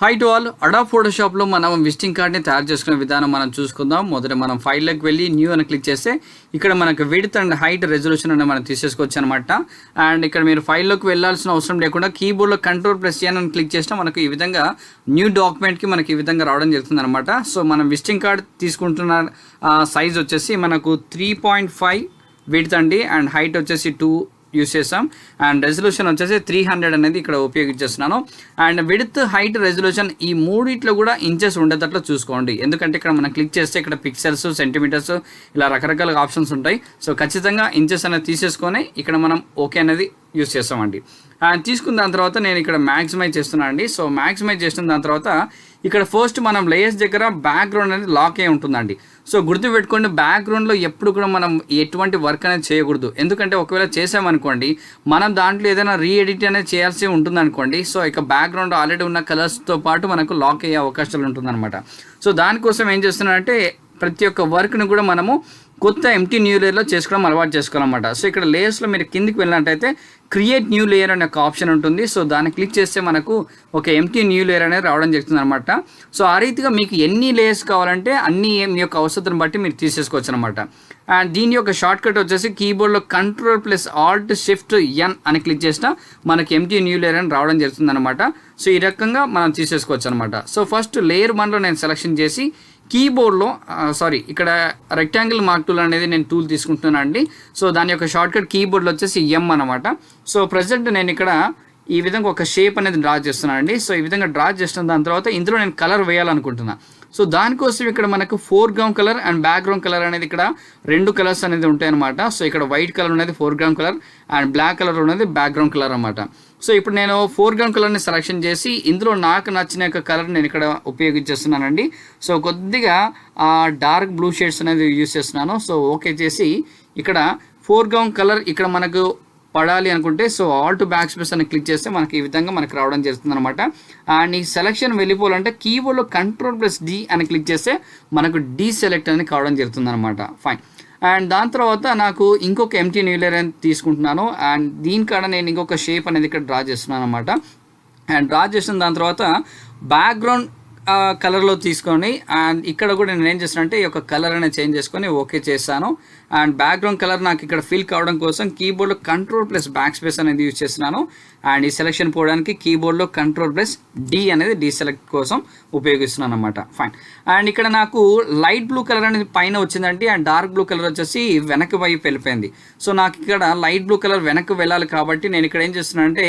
High to all. Adobe ఫోటోషాప్లో మనం visiting కార్డ్ని తయారు చేసుకునే విధానం మనం చూసుకుందాం. మొదట మనం ఫైల్లోకి వెళ్ళి న్యూ అని క్లిక్ చేస్తే ఇక్కడ మనకు విడ్త్ అండ్ హైట్ రెజల్యూషన్ అనేది మనం తీసేసుకోవచ్చు అనమాట. అండ్ ఇక్కడ మీరు ఫైల్లోకి వెళ్ళాల్సిన అవసరం లేకుండా కీబోర్డ్లో Ctrl+N అని క్లిక్ చేసినా మనకు ఈ విధంగా న్యూ డాక్యుమెంట్కి మనకి ఈ విధంగా రావడం జరుగుతుంది అనమాట. సో మనం విజిటింగ్ కార్డ్ తీసుకుంటున్న సైజ్ వచ్చేసి మనకు 3.5 విడ్త్ అండి, అండ్ హైట్ వచ్చేసి 2 యూస్ చేసాం, అండ్ రెజల్యూషన్ వచ్చేసి 300 అనేది ఇక్కడ ఉపయోగించేస్తున్నాను. అండ్ విడ్త్, హైట్, రెజల్యూషన్ ఈ మూడిట్లో కూడా ఇంచెస్ ఉండేటట్లు చూసుకోండి. ఎందుకంటే ఇక్కడ మనం క్లిక్ చేస్తే ఇక్కడ పిక్సెల్స్, సెంటీమీటర్స్ ఇలా రకరకాల ఆప్షన్స్ ఉంటాయి. సో ఖచ్చితంగా ఇంచెస్ అనేది తీసేసుకొని ఇక్కడ మనం ఓకే అనేది యూస్ చేస్తామండి. అండ్ తీసుకున్న దాని తర్వాత నేను ఇక్కడ మ్యాక్సిమైజ్ చేస్తున్నాను అండి. సో మ్యాక్సిమైజ్ చేసిన దాని తర్వాత ఇక్కడ ఫస్ట్ మనం లేయర్స్ దగ్గర బ్యాక్గ్రౌండ్ అనేది లాక్ అయి ఉంటుందండి. సో గుర్తుపెట్టుకోండి, బ్యాక్గ్రౌండ్లో ఎప్పుడు కూడా మనం ఎటువంటి వర్క్ అనేది చేయకూడదు. ఎందుకంటే ఒకవేళ చేసామనుకోండి మనం దాంట్లో ఏదైనా రీఎడిట్ అనేది చేయాల్సి ఉంటుంది అనుకోండి. సో ఇక బ్యాక్గ్రౌండ్ ఆల్రెడీ ఉన్న కలర్స్తో పాటు మనకు లాక్ అయ్యే అవకాశాలు ఉంటుందన్నమాట. సో దానికోసం ఏం చేస్తున్నానంటే ప్రతి ఒక్క వర్క్ని కూడా మనము కొత్త ఎంటీ న్యూ లేయర్లో చేసుకోవడం అలవాటు చేసుకోవాలన్నమాట. సో ఇక్కడ లేయర్స్లో మీరు కిందికి వెళ్ళినట్టయితే క్రియేట్ న్యూ లేయర్ అనే ఒక ఆప్షన్ ఉంటుంది. సో దాన్ని క్లిక్ చేస్తే మనకు ఒక ఎంటీ న్యూ లేయర్ అనేది రావడం జరుగుతుంది అనమాట. సో ఆ రీతిగా మీకు ఎన్ని లేయర్స్ కావాలంటే అన్ని మీ యొక్క అవసరం బట్టి మీరు తీసేసుకోవచ్చు అనమాట. అండ్ దీని యొక్క షార్ట్ కట్ వచ్చేసి కీబోర్డ్లో Ctrl+Alt+Shift+N అని క్లిక్ చేసినా మనకి ఎంటీ న్యూ లేయర్ అని రావడం జరుగుతుంది అనమాట. సో ఈ రకంగా మనం తీసేసుకోవచ్చు అనమాట. సో ఫస్ట్ లేయర్ 1లో నేను సెలెక్షన్ చేసి కీబోర్డ్లో ఇక్కడ రెక్టాంగిల్ మార్క్ టూల్ అనేది నేను టూల్ తీసుకుంటున్నాను అండి. సో దాని యొక్క షార్ట్కట్ కీబోర్డ్లో వచ్చేసి M అనమాట. సో ప్రజెంట్ నేను ఇక్కడ ఈ విధంగా ఒక షేప్ అనేది డ్రా చేస్తున్నాను అండి. సో ఈ విధంగా డ్రా చేసిన దాని తర్వాత ఇందులో నేను కలర్ వేయాలనుకుంటున్నాను. సో దానికోసం ఇక్కడ మనకు foreground colour and background colour అనేది ఇక్కడ 2 కలర్స్ అనేది ఉంటాయి అనమాట. సో ఇక్కడ వైట్ కలర్ అనేది foreground colour and black colour అనేది బ్యాక్గ్రౌండ్ కలర్ అనమాట. సో ఇప్పుడు నేను ఫోర్గ్రౌండ్ కలర్ని సెలెక్షన్ చేసి ఇందులో నాకు నచ్చిన యొక్క కలర్ నేను ఇక్కడ ఉపయోగించేస్తున్నానండి. సో కొద్దిగా డార్క్ బ్లూ షేడ్స్ అనేది యూజ్ చేస్తున్నాను. సో ఓకే చేసి ఇక్కడ ఫోర్గ్రౌండ్ కలర్ ఇక్కడ మనకు పడాలి అనుకుంటే so all to back space అని క్లిక్ చేస్తే మనకి ఈ విధంగా మనకు రావడం జరుగుతుంది అనమాట. అండ్ ఈ సెలెక్షన్ వెళ్ళిపోవాలంటే కీబోర్డ్లో Ctrl+D అని క్లిక్ చేస్తే మనకు డీసెలెక్ట్ అనేది కావడం జరుగుతుంది అనమాట. ఫైన్. అండ్ దాని తర్వాత నాకు ఇంకొక ఎంటీ న్యూ లేయర్ అని తీసుకుంటున్నాను. అండ్ దీనికాడ నేను ఇంకొక షేప్ అనేది ఇక్కడ డ్రా చేస్తున్నాను అనమాట. అండ్ డ్రా చేసిన దాని తర్వాత బ్యాక్గ్రౌండ్ కలర్లో తీసుకొని అండ్ ఇక్కడ కూడా నేను ఏం చేస్తానంటే ఈ యొక్క కలర్ అనేది చేంజ్ చేసుకొని ఓకే చేస్తాను. అండ్ బ్యాక్గ్రౌండ్ కలర్ నాకు ఇక్కడ ఫిల్ కావడం కోసం కీబోర్డ్లో Ctrl+Backspace అనేది యూజ్ చేస్తున్నాను. అండ్ ఈ సెలెక్షన్ పోవడానికి కీబోర్డ్లో Ctrl+D అనేది డీసెలెక్ట్ కోసం ఉపయోగిస్తున్నాను అనమాట. ఫైన్. అండ్ ఇక్కడ నాకు లైట్ బ్లూ కలర్ అనేది పైన వచ్చిందండి, అండ్ డార్క్ బ్లూ కలర్ వచ్చేసి వెనక్కి వైపు వెళ్ళిపోయింది. సో నాకు ఇక్కడ లైట్ బ్లూ కలర్ వెనక్కి వెళ్ళాలి కాబట్టి నేను ఇక్కడ ఏం చేస్తున్నానంటే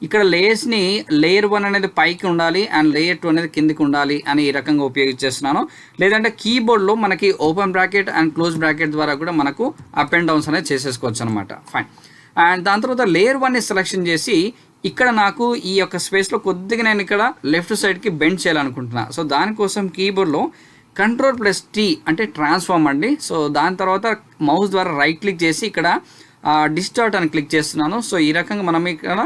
ఇక్కడ లేయర్స్ని లేయర్ 1 అనేది పైకి ఉండాలి అండ్ లేయర్ 2 అనేది కిందికి ఉండాలి అని ఈ రకంగా ఉపయోగించేస్తున్నాను. లేదంటే కీబోర్డ్లో మనకి open bracket and close bracket ద్వారా కూడా మనకు అప్ అండ్ డౌన్స్ అనేది చేసేసుకోవచ్చు అనమాట. ఫైన్. అండ్ దాని తర్వాత లేయర్ 1ని సెలెక్షన్ చేసి ఇక్కడ నాకు ఈ యొక్క స్పేస్లో కొద్దిగా నేను ఇక్కడ లెఫ్ట్ సైడ్కి బెండ్ చేయాలనుకుంటున్నాను. సో దానికోసం కీబోర్డ్లో Ctrl+T అంటే ట్రాన్స్ఫార్మ్ అండి. సో దాని తర్వాత మౌస్ ద్వారా రైట్ క్లిక్ చేసి ఇక్కడ డిస్టార్ట్ అని క్లిక్ చేస్తున్నాను. సో ఈ రకంగా మనం ఇక్కడ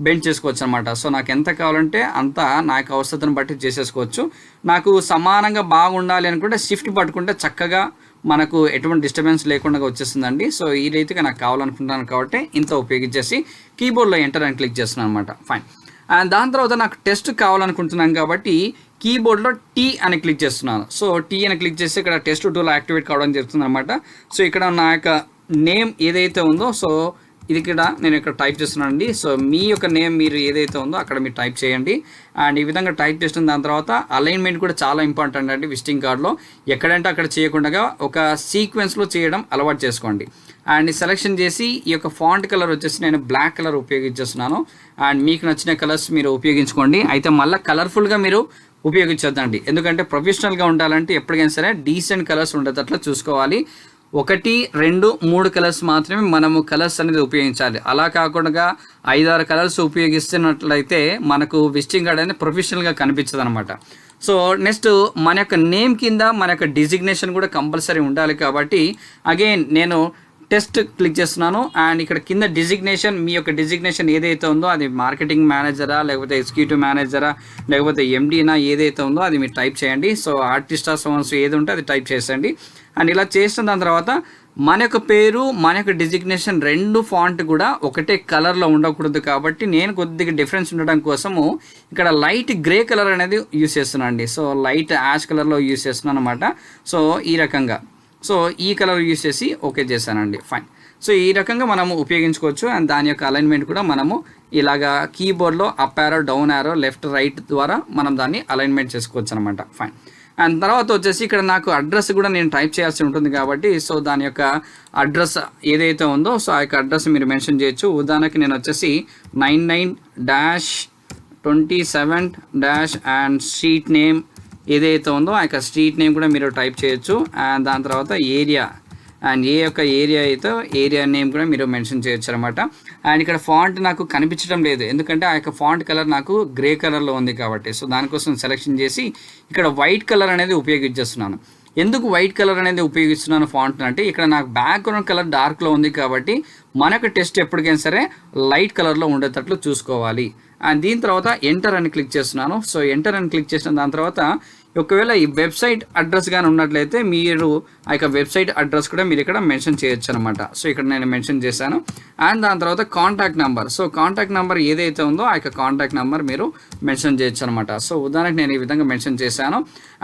బెండ్ చేసుకోవచ్చు అనమాట. సో నాకు ఎంత కావాలంటే అంత నాకు అవసరతను బట్టి చేసేసుకోవచ్చు. నాకు సమానంగా బాగుండాలి అనుకుంటే షిఫ్ట్ పట్టుకుంటే చక్కగా మనకు ఎటువంటి డిస్టర్బెన్స్ లేకుండా వచ్చేస్తుందండి. సో ఈ రీతిగా నాకు కావాలనుకుంటున్నాను కాబట్టి ఇంత ఉపయోగించేసి కీబోర్డ్లో ఎంటర్ అని క్లిక్ చేస్తున్నాను అనమాట. ఫైన్. అండ్ దాని తర్వాత నాకు టెస్ట్ కావాలనుకుంటున్నాను కాబట్టి కీబోర్డ్లో T అని క్లిక్ చేస్తున్నాను. సో T అని క్లిక్ చేసి ఇక్కడ టెస్ట్ టూల్ యాక్టివేట్ కావడం జరుగుతుంది అనమాట. సో ఇక్కడ నా యొక్క నేమ్ ఏదైతే ఉందో సో ఇది ఇక్కడ నేను ఇక్కడ టైప్ చేస్తున్నాను అండి. సో మీ యొక్క నేమ్ మీరు ఏదైతే ఉందో అక్కడ మీరు టైప్ చేయండి. అండ్ ఈ విధంగా టైప్ చేసిన దాని తర్వాత అలైన్మెంట్ కూడా చాలా ఇంపార్టెంట్ అండి. విజిటింగ్ కార్డ్లో ఎక్కడంటే అక్కడ చేయకుండా ఒక సీక్వెన్స్లో చేయడం అలవాటు చేసుకోండి. అండ్ సెలెక్షన్ చేసి ఈ యొక్క ఫాంట్ కలర్ వచ్చేసి నేను బ్లాక్ కలర్ ఉపయోగించేస్తున్నాను. అండ్ మీకు నచ్చిన కలర్స్ మీరు ఉపయోగించుకోండి. అయితే మళ్ళీ కలర్ఫుల్గా మీరు ఉపయోగించొద్దండి. ఎందుకంటే ప్రొఫెషనల్గా ఉండాలంటే ఎప్పటికైనా సరే డీసెంట్ కలర్స్ ఉండేటట్లు చూసుకోవాలి. 1, 2, 3 కలర్స్ మాత్రమే మనము కలర్స్ అనేది ఉపయోగించాలి. అలా కాకుండా 5-6 కలర్స్ ఉపయోగిస్తున్నట్లయితే మనకు విజిటింగ్ కార్డ్ అనేది ప్రొఫెషనల్గా కనిపించదు అనమాట. సో నెక్స్ట్ మన యొక్క నేమ్ కింద మన యొక్క డిజిగ్నేషన్ కూడా కంపల్సరీ ఉండాలి కాబట్టి అగైన్ నేను టెస్ట్ క్లిక్ చేస్తున్నాను. అండ్ ఇక్కడ కింద డిజిగ్నేషన్ మీ యొక్క డిజిగ్నేషన్ ఏదైతే ఉందో అది మార్కెటింగ్ మేనేజరా లేకపోతే ఎగ్జిక్యూటివ్ మేనేజరా లేకపోతే ఎండీనా ఏదైతే ఉందో అది మీరు టైప్ చేయండి. సో ఆర్టిస్టా సోన్స్ ఏది ఉంటే అది టైప్ చేసేయండి. అండ్ ఇలా చేసిన దాని తర్వాత మన యొక్క పేరు మన యొక్క డిజిగ్నేషన్ రెండు ఫాంట్ కూడా ఒకటే కలర్లో ఉండకూడదు కాబట్టి నేను కొద్దిగా డిఫరెన్స్ ఉండడం కోసము ఇక్కడ లైట్ గ్రే కలర్ అనేది యూస్ చేస్తున్నాను అండి. సో లైట్ యాష్ కలర్లో యూస్ చేస్తున్నాను అనమాట. సో ఈ రకంగా సో ఈ కలర్ యూస్ చేసి ఓకే చేశానండి. ఫైన్. సో ఈ రకంగా మనము ఉపయోగించుకోవచ్చు. అండ్ దాని యొక్క అలైన్మెంట్ కూడా మనము ఇలాగా కీబోర్డ్లో up arrow down arrow left right ద్వారా మనం దాన్ని అలైన్మెంట్ చేసుకోవచ్చు అనమాట. ఫైన్. అండ్ తర్వాత వచ్చేసి ఇక్కడ నాకు అడ్రస్ కూడా నేను టైప్ చేయాల్సి ఉంటుంది కాబట్టి సో దాని యొక్క అడ్రస్ ఏదైతే ఉందో సో ఆ యొక్క అడ్రస్ మీరు మెన్షన్ చేయొచ్చు. ఉదాహరణకి నేను వచ్చేసి 99-27- అండ్ స్ట్రీట్ నేమ్ ఏదైతే ఉందో ఆ యొక్క స్ట్రీట్ నేమ్ కూడా మీరు టైప్ చేయొచ్చు. అండ్ దాని తర్వాత ఏరియా అండ్ ఏ యొక్క ఏరియా అయితే ఏరియా నేమ్ కూడా మీరు మెన్షన్ చేయొచ్చు అనమాట. అండ్ ఇక్కడ ఫాంట్ నాకు కనిపించడం లేదు ఎందుకంటే ఆ యొక్క ఫాంట్ కలర్ నాకు గ్రే కలర్లో ఉంది కాబట్టి సో దానికోసం సెలెక్షన్ చేసి ఇక్కడ వైట్ కలర్ అనేది ఉపయోగించేస్తున్నాను. ఎందుకు వైట్ కలర్ అనేది ఉపయోగిస్తున్నాను ఫాంట్ అంటే ఇక్కడ నాకు బ్యాక్గ్రౌండ్ కలర్ డార్క్లో ఉంది కాబట్టి మనకు టెస్ట్ ఎప్పటికైనా సరే లైట్ కలర్లో ఉండేటట్లు చూసుకోవాలి. అండ్ దీని తర్వాత ఎంటర్ అని క్లిక్ చేస్తున్నాను. సో ఎంటర్ అని క్లిక్ చేసిన దాని తర్వాత ఒకవేళ ఈ వెబ్సైట్ అడ్రస్ కానీ ఉన్నట్లయితే మీరు ఆ యొక్క వెబ్సైట్ అడ్రస్ కూడా మీరు ఇక్కడ మెన్షన్ చేయొచ్చు అనమాట. సో ఇక్కడ నేను మెన్షన్ చేశాను. అండ్ దాని తర్వాత contact number. So contact number ఏదైతే ఉందో ఆ యొక్క కాంటాక్ట్ నెంబర్ మీరు మెన్షన్ చేయొచ్చు అనమాట. సో ఉదాహరణకు నేను ఈ విధంగా మెన్షన్ చేశాను.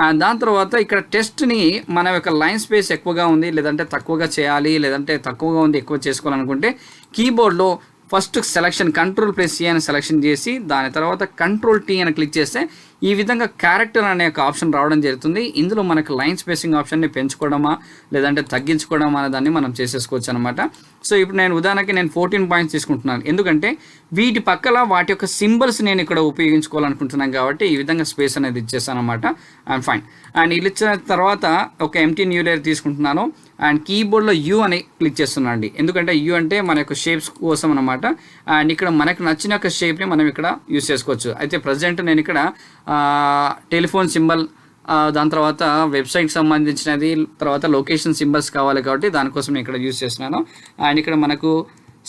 అండ్ దాని తర్వాత ఇక్కడ టెస్ట్ని మన యొక్క లైన్ స్పేస్ ఎక్కువగా ఉంది లేదంటే తక్కువగా చేయాలి లేదంటే తక్కువగా ఉంది ఎక్కువ చేసుకోవాలనుకుంటే కీబోర్డ్లో ఫస్ట్ సెలక్షన్ Ctrl+C అని సెలెక్షన్ చేసి దాని తర్వాత Ctrl+T అని క్లిక్ చేస్తే ఈ విధంగా క్యారెక్టర్ అనే ఒక ఆప్షన్ రావడం జరుగుతుంది. ఇందులో మనకు లైన్ స్పేసింగ్ ఆప్షన్ని పెంచుకోవడమా లేదంటే తగ్గించుకోవడమా అనే దాన్ని మనం చేసేసుకోవచ్చు అనమాట. సో ఇప్పుడు నేను ఉదాహరణకి 14 పాయింట్స్ తీసుకుంటున్నాను ఎందుకంటే వీటి పక్కల వాటి యొక్క సింబల్స్ నేను ఇక్కడ ఉపయోగించుకోవాలనుకుంటున్నాను కాబట్టి ఈ విధంగా స్పేస్ అనేది ఇచ్చేసాను అనమాట. And fine. అండ్ ఇలా ఇచ్చిన తర్వాత ఒక ఎంటీ న్యూ లేయర్ తీసుకుంటున్నాను అండ్ కీబోర్డ్లో యూ అని క్లిక్ చేస్తున్నాను అండి. ఎందుకంటే యూ అంటే మన యొక్క షేప్స్ కోసం అనమాట. అండ్ ఇక్కడ మనకు నచ్చిన ఒక షేప్ని మనం ఇక్కడ యూస్ చేసుకోవచ్చు. అయితే ప్రజెంట్ నేను ఇక్కడ టెలిఫోన్ సింబల్ దాని తర్వాత వెబ్సైట్కి సంబంధించినది తర్వాత లొకేషన్ సింబల్స్ కావాలి కాబట్టి దానికోసం నేను ఇక్కడ యూస్ చేస్తున్నాను. అండ్ ఇక్కడ మనకు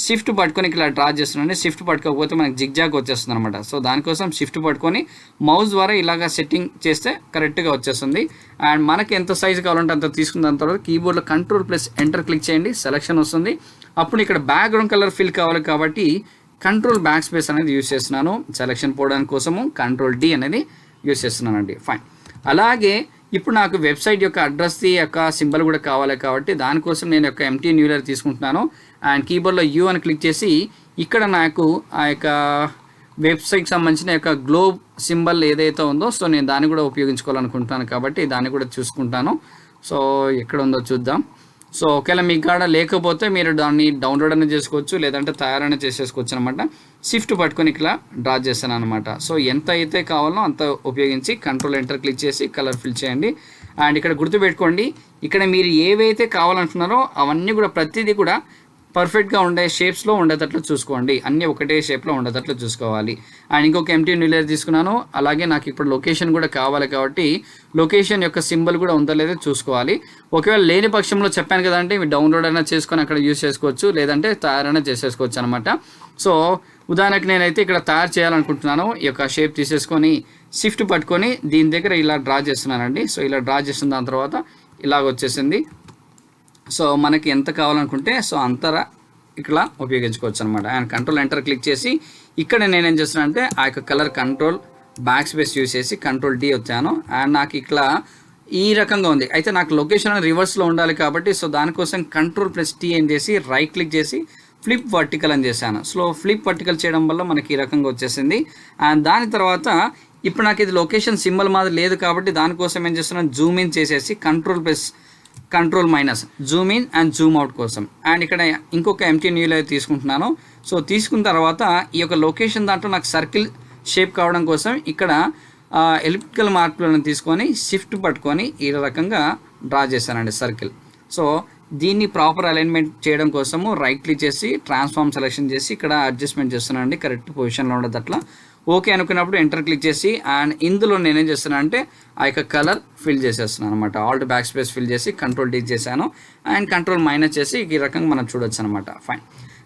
షిఫ్ట్ పట్టుకొని ఇక్కడ డ్రా చేస్తున్నాను. షిఫ్ట్ పట్టుకోకపోతే మనకు జిగ్జాగ్ వచ్చేస్తుంది అనమాట. సో దానికోసం షిఫ్ట్ పట్టుకొని మౌస్ ద్వారా ఇలాగ సెట్టింగ్ చేస్తే కరెక్ట్గా వచ్చేస్తుంది. అండ్ మనకి ఎంత సైజు కావాలంటే అంత తీసుకున్న దాని తర్వాత కీబోర్డ్లో Ctrl+Enter క్లిక్ చేయండి. సెలెక్షన్ వస్తుంది. అప్పుడు ఇక్కడ బ్యాక్గ్రౌండ్ కలర్ ఫిల్ కావాలి కాబట్టి Ctrl+Backspace అనేది యూస్ చేస్తున్నాను. సెలెక్షన్ పోవడానికి కోసము Ctrl+D అనేది యూస్ చేస్తున్నానండి. ఫైన్. అలాగే ఇప్పుడు నాకు వెబ్సైట్ యొక్క అడ్రస్ యొక్క సింబల్ కూడా కావాలి కాబట్టి దానికోసం నేను యొక్క ఎంటీ న్యూ లేయర్ తీసుకుంటున్నాను. అండ్ కీబోర్డ్లో యూ అని క్లిక్ చేసి ఇక్కడ నాకు ఆ యొక్క వెబ్సైట్కి సంబంధించిన యొక్క గ్లోబ్ సింబల్ ఏదైతే ఉందో సో నేను దాన్ని కూడా ఉపయోగించుకోవాలనుకుంటున్నాను కాబట్టి దాన్ని కూడా చూసుకుంటాను. సో ఎక్కడ ఉందో చూద్దాం. సో ఒకవేళ మీ కాడ లేకపోతే మీరు దాన్ని డౌన్లోడ్ అనేది చేసుకోవచ్చు లేదంటే తయారైనా చేసేసుకోవచ్చు అనమాట. షిఫ్ట్ పట్టుకొని ఇక్కడ డ్రా చేస్తాను అనమాట. సో ఎంత అయితే కావాలో అంత ఉపయోగించి Ctrl+Enter క్లిక్ చేసి కలర్ ఫిల్ చేయండి. అండ్ ఇక్కడ గుర్తుపెట్టుకోండి ఇక్కడ మీరు ఏవైతే కావాలనుకున్నారో అవన్నీ కూడా ప్రతిదీ కూడా పర్ఫెక్ట్గా ఉండే షేప్స్లో ఉండేటట్లు చూసుకోండి. అన్నీ ఒకటే షేప్లో ఉండేటట్లు చూసుకోవాలి. అండ్ ఇంకొక ఎంటీ న్యూ లేయర్ తీసుకున్నాను. అలాగే నాకు ఇప్పుడు లొకేషన్ కూడా కావాలి కాబట్టి లొకేషన్ యొక్క సింబల్ కూడా ఉందో లేదో చూసుకోవాలి. ఒకవేళ లేని పక్షంలో చెప్పాను కదండి మీరు డౌన్లోడ్ అయినా చేసుకొని అక్కడ యూస్ చేసుకోవచ్చు లేదంటే తయారైనా చేసేసుకోవచ్చు అనమాట. సో ఉదాహరణకి నేనైతే ఇక్కడ తయారు చేయాలనుకుంటున్నాను. ఈ యొక్క షేప్ తీసేసుకొని షిఫ్ట్ పట్టుకొని దీని దగ్గర ఇలా డ్రా చేస్తున్నానండి. సో ఇలా డ్రా చేసిన దాని తర్వాత ఇలాగ వచ్చేసింది. సో మనకి ఎంత కావాలనుకుంటే సో అంతరా ఇక్కడ ఉపయోగించుకోవచ్చు అనమాట. అండ్ Ctrl+Enter క్లిక్ చేసి ఇక్కడ నేనేం చేస్తున్నాను అంటే ఆ యొక్క కలర్ Ctrl+Backspace యూస్ చేసి Ctrl+D వచ్చాను. అండ్ నాకు ఇక్కడ ఈ రకంగా ఉంది. అయితే నాకు లొకేషన్ రివర్స్లో ఉండాలి కాబట్టి సో దానికోసం Ctrl+T అని చేసి రైట్ క్లిక్ చేసి ఫ్లిప్ వర్టికల్ అని చేశాను. సో ఫ్లిప్ వర్టికల్ చేయడం వల్ల మనకి ఈ రకంగా వచ్చేసింది. అండ్ దాని తర్వాత ఇప్పుడు నాకు ఇది లొకేషన్ సింబల్ మాది లేదు కాబట్టి దానికోసం ఏం చేస్తున్నాను జూమ్ ఇన్ చేసేసి Ctrl- Zoom in and Zoom out కోసం. అండ్ ఇక్కడ ఇంకొక ఎంటీ న్యూ లేయర్ తీసుకుంటున్నాను. సో తీసుకున్న తర్వాత ఈ యొక్క లొకేషన్ దాంట్లో నాకు సర్కిల్ షేప్ కావడం కోసం ఇక్కడ ఎలిప్టికల్ మార్కులను తీసుకొని షిఫ్ట్ పట్టుకొని ఈ రకంగా డ్రా చేశానండి సర్కిల్. సో దీన్ని ప్రాపర్ అలైన్మెంట్ చేయడం కోసము రైట్ క్లిక్ చేసి ట్రాన్స్ఫార్మ్ సెలెక్షన్ చేసి ఇక్కడ అడ్జస్ట్మెంట్ చేస్తున్నానండి కరెక్ట్ పొజిషన్లో ఉండదు అట్లా. ఓకే అనుకున్నప్పుడు ఎంటర్ క్లిక్ చేసి అండ్ ఇందులో నేనేం చేస్తున్నాను అంటే ఆ యొక్క కలర్ ఫిల్ చేసేస్తున్నాను అనమాట. ఆల్ట్ Backspace ఫిల్ చేసి Ctrl+D చేశాను అండ్ Ctrl- చేసి ఈ రకంగా మనం చూడొచ్చు అనమాట. ఫైన్.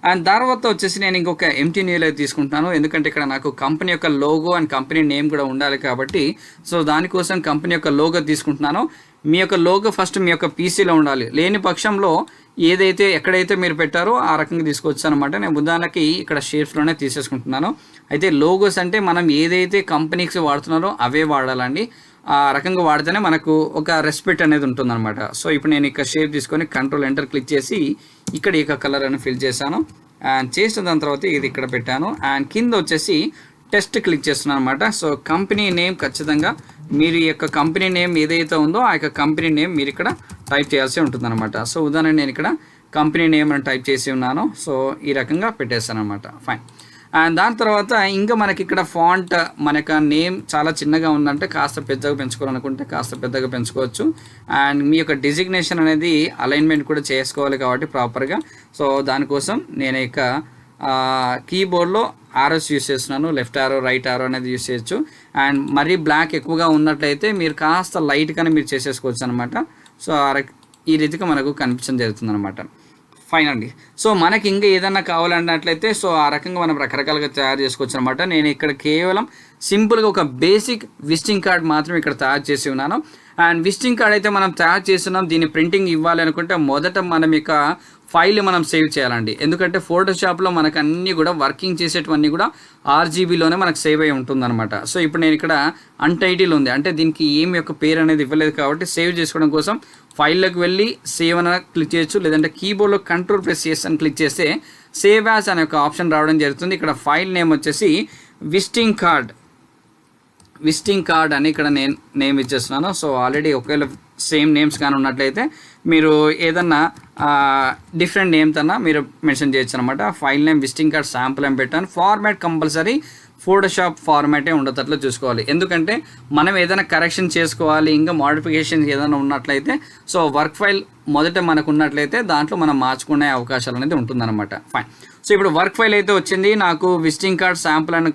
అండ్ తర్వాత వచ్చేసి నేను ఇంకొక ఎంటీ న్యూ లేయర్ తీసుకుంటాను, ఎందుకంటే ఇక్కడ నాకు కంపెనీ యొక్క లోగో అండ్ కంపెనీ నేమ్ కూడా ఉండాలి కాబట్టి సో దానికోసం కంపెనీ యొక్క లోగో తీసుకుంటున్నాను. మీ యొక్క లోగో ఫస్ట్ మీ యొక్క పీసీలో ఉండాలి, లేని పక్షంలో ఏదైతే ఎక్కడైతే మీరు పెట్టారో ఆ రకంగా తీసుకోవచ్చు అనమాట. నేను ఉదాహరణకి ఇక్కడ షేప్స్లోనే తీసేసుకుంటున్నాను. అయితే లోగోస్ అంటే మనం ఏదైతే కంపెనీస్ వాడుతున్నారో అవే వాడాలండి, ఆ రకంగా వాడితేనే మనకు ఒక రెస్పెక్ట్ అనేది ఉంటుందన్నమాట. సో ఇప్పుడు నేను ఇక్కడ షేప్ తీసుకొని కంట్రోల్ ఎంటర్ క్లిక్ చేసి ఇక్కడ ఈ కలర్ అని ఫిల్ చేశాను. అండ్ చేసిన దాని తర్వాత ఇది ఇక్కడ పెట్టాను. అండ్ కింద వచ్చేసి టెస్ట్ క్లిక్ చేస్తున్నాను అనమాట. సో కంపెనీ నేమ్ ఖచ్చితంగా మీరు ఈ యొక్క కంపెనీ నేమ్ ఏదైతే ఉందో ఆ యొక్క కంపెనీ నేమ్ మీరు ఇక్కడ టైప్ చేయాల్సి ఉంటుందన్నమాట. సో ఉదాహరణ నేను ఇక్కడ కంపెనీ నేమ్ అని టైప్ చేసి ఉన్నాను. సో ఈ రకంగా పెట్టేస్తాను అనమాట. ఫైన్. అండ్ దాని తర్వాత ఇంకా మనకి ఇక్కడ ఫాంట్ మన యొక్క నేమ్ చాలా చిన్నగా ఉందంటే కాస్త పెద్దగా పెంచుకోవాలనుకుంటే కాస్త పెద్దగా పెంచుకోవచ్చు. అండ్ మీ యొక్క డిజిగ్నేషన్ అనేది అలైన్మెంట్ కూడా చేసుకోవాలి కాబట్టి ప్రాపర్గా. సో దానికోసం నేను ఇక కీబోర్డ్లో ఆరోస్ యూస్ చేస్తున్నాను, లెఫ్ట్ ఆరో రైట్ ఆరో అనేది యూస్ చేయొచ్చు. అండ్ మరీ బ్లాక్ ఎక్కువగా ఉన్నట్లయితే మీరు కాస్త లైట్గానే మీరు చేసేసుకోవచ్చు అనమాట. సో ఈ రీతిగా మనకు కనిపించడం జరుగుతుంది అనమాట. ఫైన్ అండి. సో మనకి ఇంకా ఏదన్నా కావాలన్నట్లయితే సో ఆ రకంగా మనం రకరకాలుగా తయారు చేసుకోవచ్చు అనమాట. నేను ఇక్కడ కేవలం సింపుల్గా ఒక బేసిక్ విజిటింగ్ కార్డ్ మాత్రం ఇక్కడ తయారు చేసి ఉన్నాను. అండ్ విజిటింగ్ కార్డ్ అయితే మనం తయారు చేస్తున్నాం, దీన్ని ప్రింటింగ్ ఇవ్వాలి అనుకుంటే మొదట మనం ఇక ఫైల్ మనం సేవ్ చేయాలండి. ఎందుకంటే ఫోటోషాప్లో మనకు అన్నీ కూడా వర్కింగ్ చేసేటివన్నీ కూడా ఆర్జీబీలోనే మనకు సేవ్ అయి ఉంటుందన్నమాట. సో ఇప్పుడు నేను ఇక్కడ అన్టైటిల్ ఉంది అంటే దీనికి ఏమి యొక్క పేరు అనేది ఇవ్వలేదు కాబట్టి సేవ్ చేసుకోవడం కోసం ఫైల్లోకి వెళ్ళి సేవ్ అని క్లిక్ చేయొచ్చు, లేదంటే కీబోర్డ్లో Ctrl+S అని క్లిక్ చేస్తే సేవ్ యాజ్ అనే ఒక ఆప్షన్ రావడం జరుగుతుంది. ఇక్కడ ఫైల్ నేమ్ వచ్చేసి విజిటింగ్ కార్డ్ అని ఇక్కడ నేను నేమ్ ఇచ్చేస్తున్నాను. సో ఆల్రెడీ ఒకవేళ సేమ్ నేమ్స్ కానీ ఉన్నట్లయితే మీరు ఏదన్నా డిఫరెంట్ నేమ్స్ అన్నా మీరు మెన్షన్ చేయొచ్చు అనమాట. File name visiting card sample అని పెట్టాను. ఫార్మాట్ కంపల్సరీ ఫోటోషాప్ ఫార్మాటే ఉండేటట్లు చూసుకోవాలి, ఎందుకంటే మనం ఏదైనా కరెక్షన్ చేసుకోవాలి ఇంకా మోడిఫికేషన్ ఏదైనా ఉన్నట్లయితే సో వర్క్ ఫైల్ మొదట మనకు ఉన్నట్లయితే దాంట్లో మనం మార్చుకునే అవకాశాలు అనేది ఉంటుందన్నమాట. ఫైన్. సో ఇప్పుడు వర్క్ ఫైల్ అయితే వచ్చింది, నాకు విజిటింగ్ కార్డ్ శాంపుల్ అని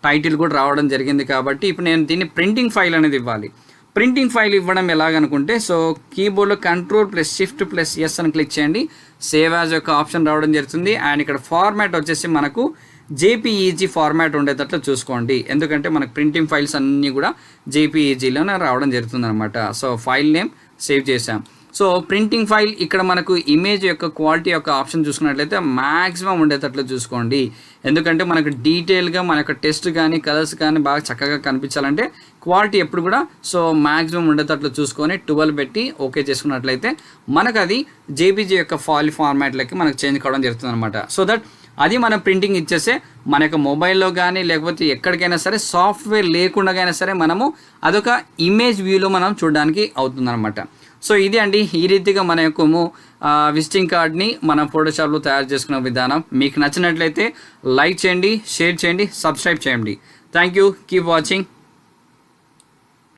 టైటిల్ కూడా రావడం జరిగింది కాబట్టి ఇప్పుడు నేను దీన్ని ప్రింటింగ్ ఫైల్ అనేది ఇవ్వాలి. ప్రింటింగ్ ఫైల్ ఇవ్వడం ఎలాగనుకుంటే సో కీబోర్డ్లో Ctrl+Shift+S అని క్లిక్ చేయండి, సేవ్ యాజ్ యొక్క ఆప్షన్ రావడం జరుగుతుంది. అండ్ ఇక్కడ ఫార్మాట్ వచ్చేసి మనకు జేపీఈజీ ఫార్మాట్ ఉండేటట్లు చూసుకోండి, ఎందుకంటే మనకు ప్రింటింగ్ ఫైల్స్ అన్నీ కూడా జేపీఈజీలోనే రావడం జరుగుతుంది అనమాట. సో ఫైల్ నేమ్ సేవ్ చేసాం. సో ప్రింటింగ్ ఫైల్ ఇక్కడ మనకు ఇమేజ్ యొక్క క్వాలిటీ యొక్క ఆప్షన్ చూసుకున్నట్లయితే మ్యాక్సిమం ఉండేటట్లు చూసుకోండి, ఎందుకంటే మనకు డీటెయిల్గా మన యొక్క టెస్ట్ కానీ కలర్స్ కానీ బాగా చక్కగా కనిపించాలంటే క్వాలిటీ ఎప్పుడు కూడా సో మ్యాక్సిమం ఉండేటట్లు చూసుకొని 12 పెట్టి ఓకే చేసుకున్నట్లయితే మనకు అది జేపీజీ యొక్క ఫైల్ ఫార్మాట్లకి మనకు చేంజ్ కావడం జరుగుతుంది అనమాట. సో దట్ అది మనం ప్రింటింగ్ ఇచ్చేస్తే మన యొక్క మొబైల్లో కానీ లేకపోతే ఎక్కడికైనా సరే సాఫ్ట్వేర్ లేకుండా అయినా సరే మనము అదొక ఇమేజ్ వ్యూలో మనం చూడడానికి అవుతుందన్నమాట. సో ఇది అండి, ఈ రీతిగా మన యొక్క విజిటింగ్ కార్డ్ని మనం ఫోటోషాప్లో తయారు చేసుకునే విధానం. మీకు నచ్చినట్లయితే లైక్ చేయండి, షేర్ చేయండి, సబ్స్క్రైబ్ చేయండి. Thank you, keep watching.